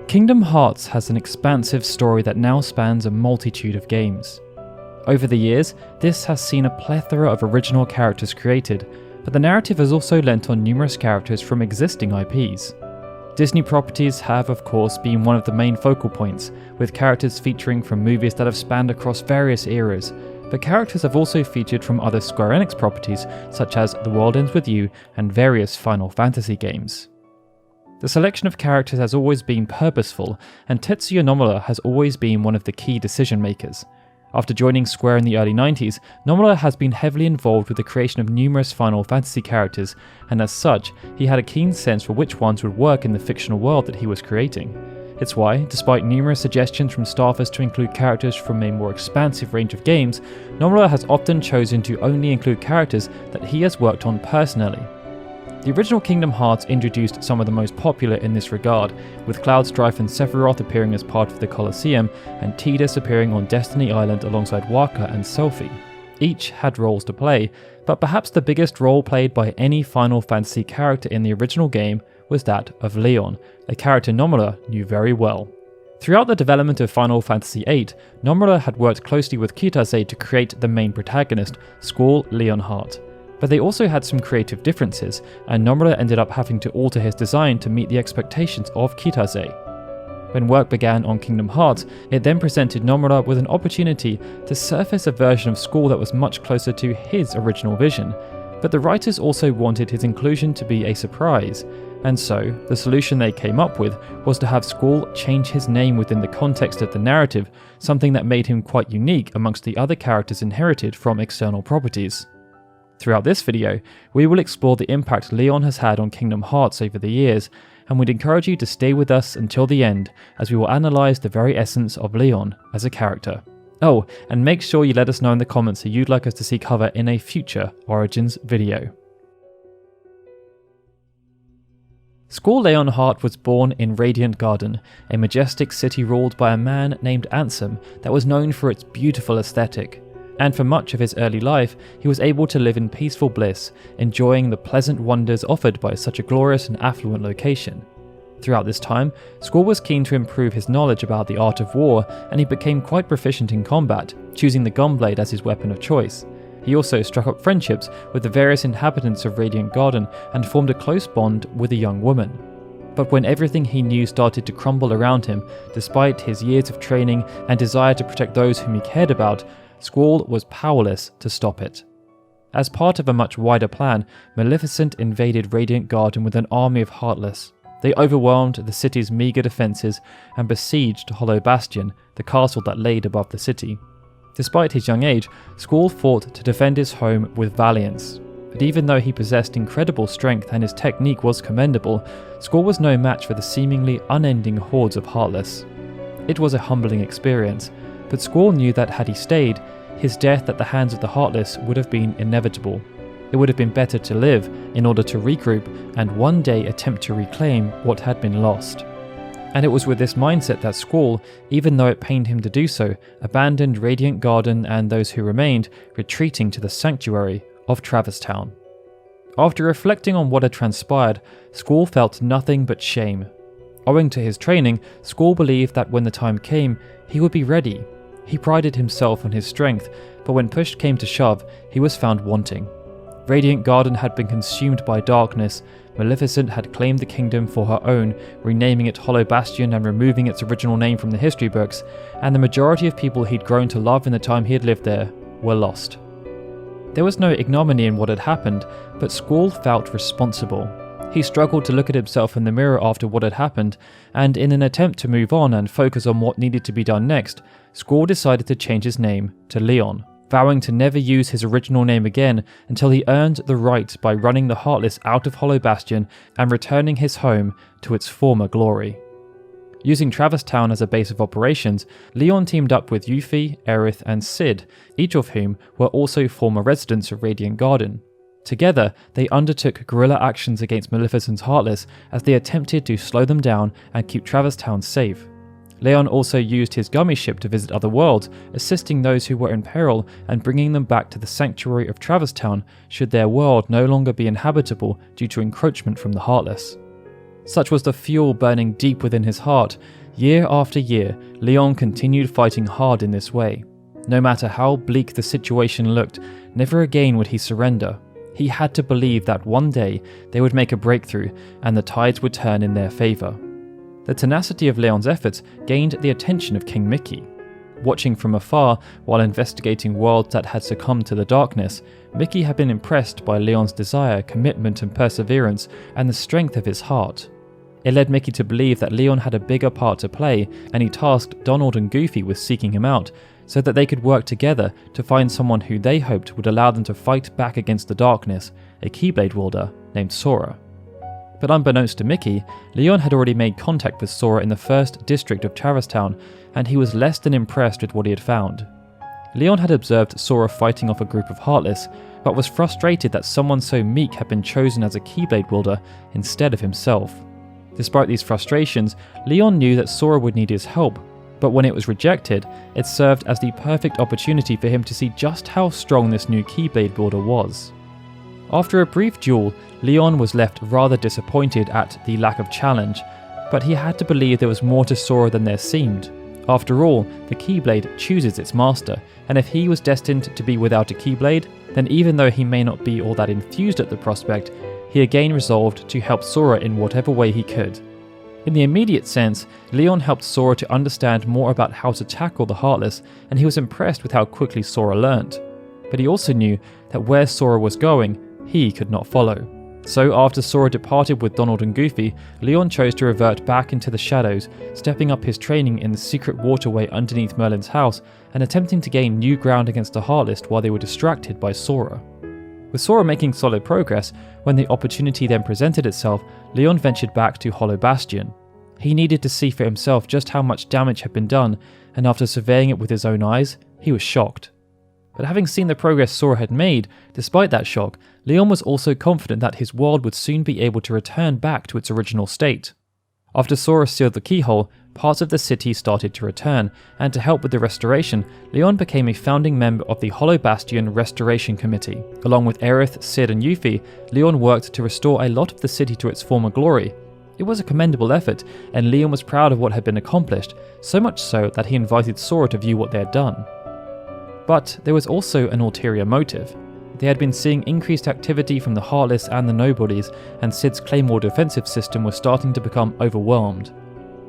Kingdom Hearts has an expansive story that now spans a multitude of games. Over the years, this has seen a plethora of original characters created, but the narrative has also lent on numerous characters from existing IPs. Disney properties have, of course, been one of the main focal points, with characters featuring from movies that have spanned across various eras, but characters have also featured from other Square Enix properties such as The World Ends With You and various Final Fantasy games. The selection of characters has always been purposeful, and Tetsuya Nomura has always been one of the key decision makers. After joining Square in the early 90s, Nomura has been heavily involved with the creation of numerous Final Fantasy characters, and as such, he had a keen sense for which ones would work in the fictional world that he was creating. It's why, despite numerous suggestions from staffers to include characters from a more expansive range of games, Nomura has often chosen to only include characters that he has worked on personally. The original Kingdom Hearts introduced some of the most popular in this regard, with Cloud Strife and Sephiroth appearing as part of the Colosseum, and Tidus appearing on Destiny Island alongside Waka and Selphie. Each had roles to play, but perhaps the biggest role played by any Final Fantasy character in the original game was that of Leon, a character Nomura knew very well. Throughout the development of Final Fantasy VIII, Nomura had worked closely with Kitase to create the main protagonist, Squall Leonhart. But they also had some creative differences, and Nomura ended up having to alter his design to meet the expectations of Kitase. When work began on Kingdom Hearts, it then presented Nomura with an opportunity to surface a version of Squall that was much closer to his original vision, but the writers also wanted his inclusion to be a surprise, and so the solution they came up with was to have Squall change his name within the context of the narrative, something that made him quite unique amongst the other characters inherited from external properties. Throughout this video, we will explore the impact Leon has had on Kingdom Hearts over the years, and we'd encourage you to stay with us until the end as we will analyse the very essence of Leon as a character. Oh, and make sure you let us know in the comments who you'd like us to see cover in a future Origins video. Squall Leonhart was born in Radiant Garden, a majestic city ruled by a man named Ansem that was known for its beautiful aesthetic. And for much of his early life, he was able to live in peaceful bliss, enjoying the pleasant wonders offered by such a glorious and affluent location. Throughout this time, Squall was keen to improve his knowledge about the art of war, and he became quite proficient in combat, choosing the gunblade as his weapon of choice. He also struck up friendships with the various inhabitants of Radiant Garden and formed a close bond with a young woman. But when everything he knew started to crumble around him, despite his years of training and desire to protect those whom he cared about, Squall was powerless to stop it. As part of a much wider plan, Maleficent invaded Radiant Garden with an army of Heartless. They overwhelmed the city's meagre defences and besieged Hollow Bastion, the castle that laid above the city. Despite his young age, Squall fought to defend his home with valiance. But even though he possessed incredible strength and his technique was commendable, Squall was no match for the seemingly unending hordes of Heartless. It was a humbling experience, but Squall knew that had he stayed, his death at the hands of the Heartless would have been inevitable. It would have been better to live in order to regroup and one day attempt to reclaim what had been lost. And it was with this mindset that Squall, even though it pained him to do so, abandoned Radiant Garden and those who remained, retreating to the sanctuary of Traverse Town. After reflecting on what had transpired, Squall felt nothing but shame. Owing to his training, Squall believed that when the time came, he would be ready. He prided himself on his strength, but when push came to shove, he was found wanting. Radiant Garden had been consumed by darkness, Maleficent had claimed the kingdom for her own, renaming it Hollow Bastion and removing its original name from the history books, and the majority of people he'd grown to love in the time he had lived there were lost. There was no ignominy in what had happened, but Squall felt responsible. He struggled to look at himself in the mirror after what had happened, and in an attempt to move on and focus on what needed to be done next, Squall decided to change his name to Leon, vowing to never use his original name again until he earned the right by running the Heartless out of Hollow Bastion and returning his home to its former glory. Using Traverse Town as a base of operations, Leon teamed up with Yuffie, Aerith and Cid, each of whom were also former residents of Radiant Garden. Together, they undertook guerrilla actions against Maleficent's Heartless as they attempted to slow them down and keep Traverse Town safe. Leon also used his gummy ship to visit other worlds, assisting those who were in peril and bringing them back to the sanctuary of Traverse Town should their world no longer be inhabitable due to encroachment from the Heartless. Such was the fuel burning deep within his heart. Year after year, Leon continued fighting hard in this way. No matter how bleak the situation looked, never again would he surrender. He had to believe that one day they would make a breakthrough and the tides would turn in their favour. The tenacity of Leon's efforts gained the attention of King Mickey. Watching from afar while investigating worlds that had succumbed to the darkness, Mickey had been impressed by Leon's desire, commitment and perseverance, and the strength of his heart. It led Mickey to believe that Leon had a bigger part to play, and he tasked Donald and Goofy with seeking him out, so that they could work together to find someone who they hoped would allow them to fight back against the darkness, a Keyblade wielder named Sora. But unbeknownst to Mickey, Leon had already made contact with Sora in the 1st district of Traverse Town, and he was less than impressed with what he had found. Leon had observed Sora fighting off a group of Heartless, but was frustrated that someone so meek had been chosen as a Keyblade wielder instead of himself. Despite these frustrations, Leon knew that Sora would need his help, but when it was rejected, it served as the perfect opportunity for him to see just how strong this new Keyblade wielder was. After a brief duel, Leon was left rather disappointed at the lack of challenge, but he had to believe there was more to Sora than there seemed. After all, the Keyblade chooses its master, and if he was destined to be without a Keyblade, then even though he may not be all that enthused at the prospect, he again resolved to help Sora in whatever way he could. In the immediate sense, Leon helped Sora to understand more about how to tackle the Heartless, and he was impressed with how quickly Sora learnt. But he also knew that where Sora was going, he could not follow. So after Sora departed with Donald and Goofy, Leon chose to revert back into the shadows, stepping up his training in the secret waterway underneath Merlin's house and attempting to gain new ground against the Heartless while they were distracted by Sora. With Sora making solid progress, when the opportunity then presented itself, Leon ventured back to Hollow Bastion. He needed to see for himself just how much damage had been done, and after surveying it with his own eyes, he was shocked. But having seen the progress Sora had made, despite that shock, Leon was also confident that his world would soon be able to return back to its original state. After Sora sealed the keyhole, parts of the city started to return, and to help with the restoration, Leon became a founding member of the Hollow Bastion Restoration Committee. Along with Aerith, Sid and Yuffie, Leon worked to restore a lot of the city to its former glory. It was a commendable effort, and Leon was proud of what had been accomplished, so much so that he invited Sora to view what they had done. But there was also an ulterior motive. They had been seeing increased activity from the Heartless and the Nobodies, and Sid's Claymore defensive system was starting to become overwhelmed.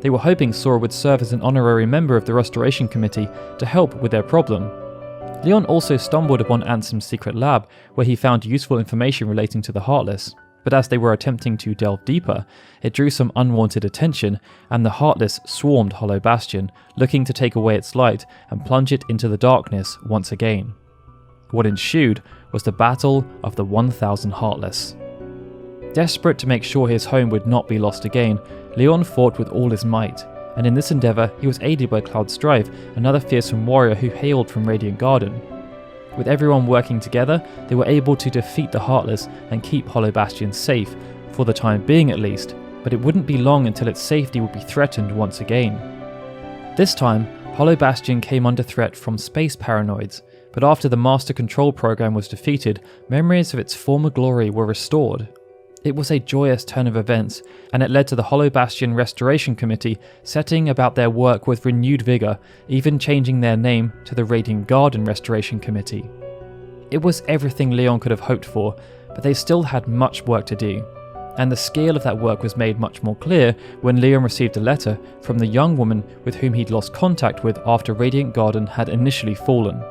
They were hoping Sora would serve as an honorary member of the Restoration Committee to help with their problem. Leon also stumbled upon Ansem's secret lab, where he found useful information relating to the Heartless. But as they were attempting to delve deeper, it drew some unwanted attention, and the Heartless swarmed Hollow Bastion, looking to take away its light and plunge it into the darkness once again. What ensued was the Battle of the 1000 Heartless. Desperate to make sure his home would not be lost again, Leon fought with all his might, and in this endeavour he was aided by Cloud Strife, another fearsome warrior who hailed from Radiant Garden. With everyone working together, they were able to defeat the Heartless and keep Hollow Bastion safe, for the time being at least, but it wouldn't be long until its safety would be threatened once again. This time, Hollow Bastion came under threat from space paranoids, but after the Master Control program was defeated, memories of its former glory were restored. It was a joyous turn of events, and it led to the Hollow Bastion Restoration Committee setting about their work with renewed vigour, even changing their name to the Radiant Garden Restoration Committee. It was everything Leon could have hoped for, but they still had much work to do, and the scale of that work was made much more clear when Leon received a letter from the young woman with whom he'd lost contact with after Radiant Garden had initially fallen.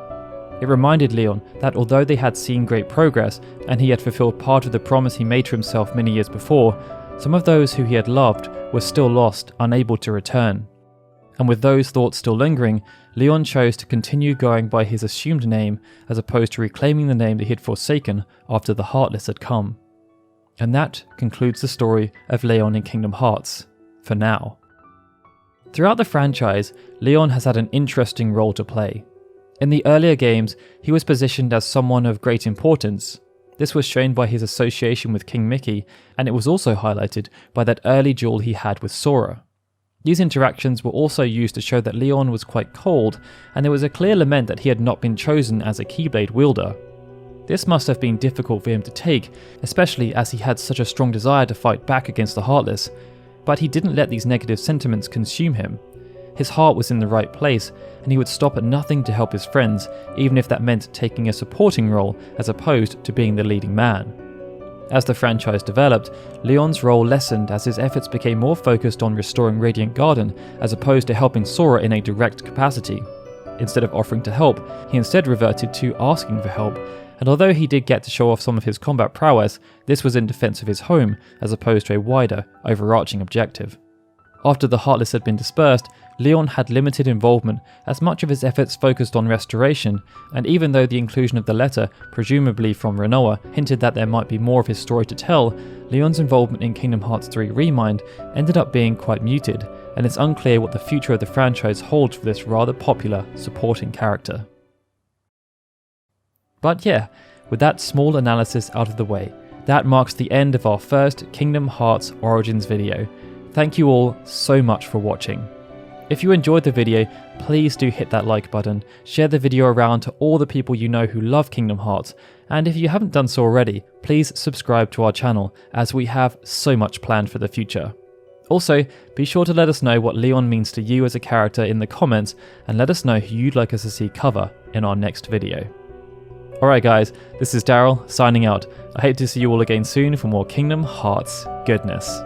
It reminded Leon that although they had seen great progress and he had fulfilled part of the promise he made to himself many years before, some of those who he had loved were still lost, unable to return. And with those thoughts still lingering, Leon chose to continue going by his assumed name as opposed to reclaiming the name that he had forsaken after the Heartless had come. And that concludes the story of Leon in Kingdom Hearts, for now. Throughout the franchise, Leon has had an interesting role to play. In the earlier games, he was positioned as someone of great importance. This was shown by his association with King Mickey, and it was also highlighted by that early duel he had with Sora. These interactions were also used to show that Leon was quite cold, and there was a clear lament that he had not been chosen as a Keyblade wielder. This must have been difficult for him to take, especially as he had such a strong desire to fight back against the Heartless, but he didn't let these negative sentiments consume him. His heart was in the right place, and he would stop at nothing to help his friends, even if that meant taking a supporting role as opposed to being the leading man. As the franchise developed, Leon's role lessened as his efforts became more focused on restoring Radiant Garden as opposed to helping Sora in a direct capacity. Instead of offering to help, he instead reverted to asking for help, and although he did get to show off some of his combat prowess, this was in defense of his home as opposed to a wider, overarching objective. After the Heartless had been dispersed, Leon had limited involvement as much of his efforts focused on restoration, and even though the inclusion of the letter, presumably from Rinoa, hinted that there might be more of his story to tell, Leon's involvement in Kingdom Hearts 3 Remind ended up being quite muted, and it's unclear what the future of the franchise holds for this rather popular supporting character. But yeah, with that small analysis out of the way, that marks the end of our first Kingdom Hearts Origins video. Thank you all so much for watching. If you enjoyed the video, please do hit that like button, share the video around to all the people you know who love Kingdom Hearts, and if you haven't done so already, please subscribe to our channel as we have so much planned for the future. Also, be sure to let us know what Leon means to you as a character in the comments, and let us know who you'd like us to see cover in our next video. Alright guys, this is Daryl signing out. I hope to see you all again soon for more Kingdom Hearts goodness.